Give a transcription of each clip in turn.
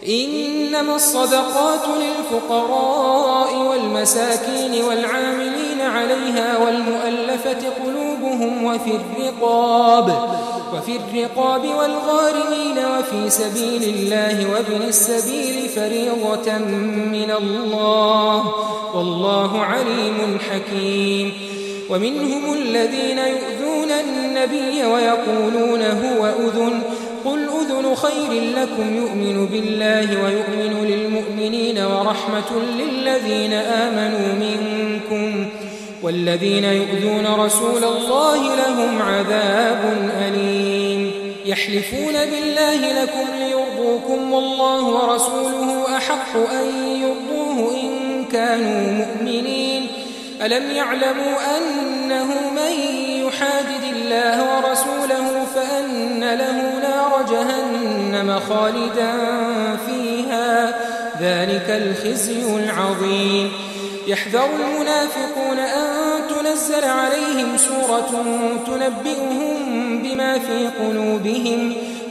إنما الصدقات للفقراء والمساكين والعاملين عليها والمؤلفة قلوبهم وفي الرقاب والغارمين وفي سبيل الله وابن السبيل فريضة من الله والله عليم حكيم. ومنهم الذين يؤذون النبي ويقولون هو أذن قل أذن خير لكم يؤمن بالله ويؤمن للمؤمنين ورحمة للذين آمنوا منكم والذين يؤذون رسول الله لهم عذاب أليم. يحلفون بالله لكم ليرضوكم والله ورسوله أحق أن يرضوه إن كانوا مؤمنين. ألم يعلموا أنه من يحادد الله ورسوله فأن له نار جهنم خالدا فيها ذلك الخزي العظيم. يحذر المنافقون أن تنزل عليهم سورة تنبئهم بما في قلوبهم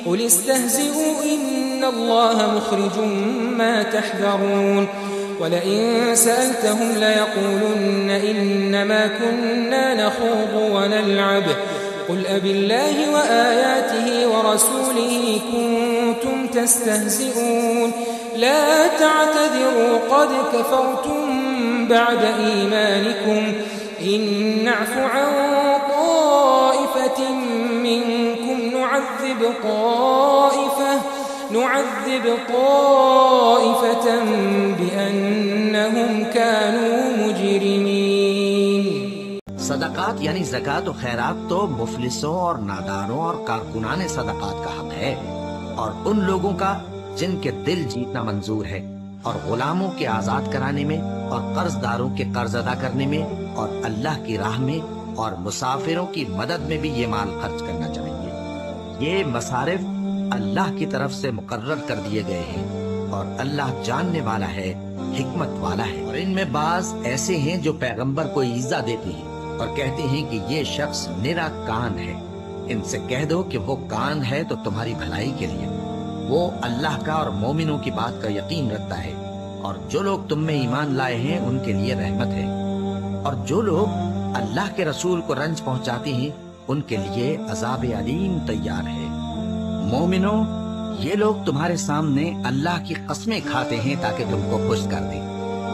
قل استهزئوا إن الله مخرج ما تحذرون. ولئن سألتهم ليقولن إنما كنا نخوض ونلعب قل أبالله وآياته ورسوله كنتم تستهزئون لا تعتذروا قد كفرتم بعد إيمانكم إن نعف عن طائفة منكم نعذب طائفة بأنهم كانوا مجرمين. صدقات یعنی زکوٰۃ و خیرات تو مفلسوں اور ناداروں اور کارکنان صدقات کا حق ہے اور ان لوگوں کا جن کے دل جیتنا منظور ہے اور غلاموں کے آزاد کرانے میں اور قرض داروں کے قرض ادا کرنے میں اور اللہ کی راہ میں اور مسافروں کی مدد میں بھی یہ مال خرچ کرنا چاہیے. یہ مصارف اللہ کی طرف سے مقرر کر دیے گئے ہیں اور اللہ جاننے والا ہے حکمت والا ہے. اور ان میں بعض ایسے ہیں جو پیغمبر کو ایذا دیتے ہیں اور کہتے ہیں کہ یہ شخص نرا کان ہے. ان سے کہہ دو کہ وہ کان ہے تو تمہاری بھلائی کے لیے، وہ اللہ کا اور مومنوں کی بات کا یقین رکھتا ہے اور جو لوگ تم میں ایمان لائے ہیں ان کے لیے رحمت ہے، اور جو لوگ اللہ کے رسول کو رنج پہنچاتے ہیں ان کے لیے عذاب علیم تیار ہے. مومنوں، یہ لوگ تمہارے سامنے اللہ کی قسمیں کھاتے ہیں تاکہ تم کو خوش کر دیں،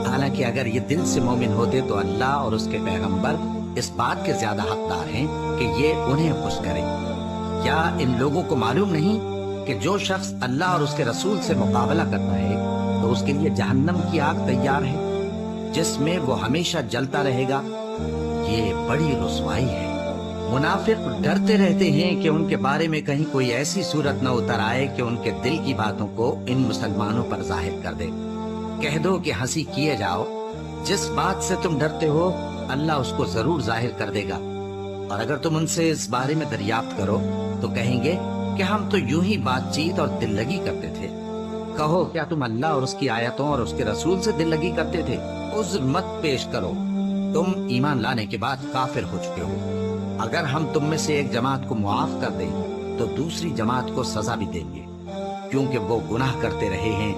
حالانکہ اگر یہ دل سے مومن ہوتے تو اللہ اور اس کے پیغمبر اس بات کے زیادہ حقدار ہیں کہ یہ انہیں خوش کرے. کیا ان لوگوں کو معلوم نہیں کہ جو شخص اللہ اور اس کے رسول سے مقابلہ کرتا ہے تو اس کے لیے جہنم کی آگ تیار ہے جس میں وہ ہمیشہ جلتا رہے گا؟ یہ بڑی رسوائی ہے. منافق ڈرتے رہتے ہیں کہ ان کے بارے میں کہیں کوئی ایسی صورت نہ اتر آئے کہ ان کے دل کی باتوں کو ان مسلمانوں پر ظاہر کر دے. کہہ دو کہ ہنسی کیے جاؤ، جس بات سے تم ڈرتے ہو اللہ اس کو ضرور ظاہر کر دے گا، اور اگر تم ان سے اس بارے میں دریافت کرو تو کہیں گے کہ ہم تو یوں ہی بات چیت اور دل لگی کرتے تھے. کہو کیا تم اللہ اور اس کی آیتوں اور اس کے رسول سے دل لگی کرتے تھے؟ عذر مت پیش کرو، تم ایمان لانے کے بعد کافر ہو چکے ہو. اگر ہم تم میں سے ایک جماعت کو معاف کر دیں تو دوسری جماعت کو سزا بھی دیں گے، کیونکہ وہ گناہ کرتے رہے ہیں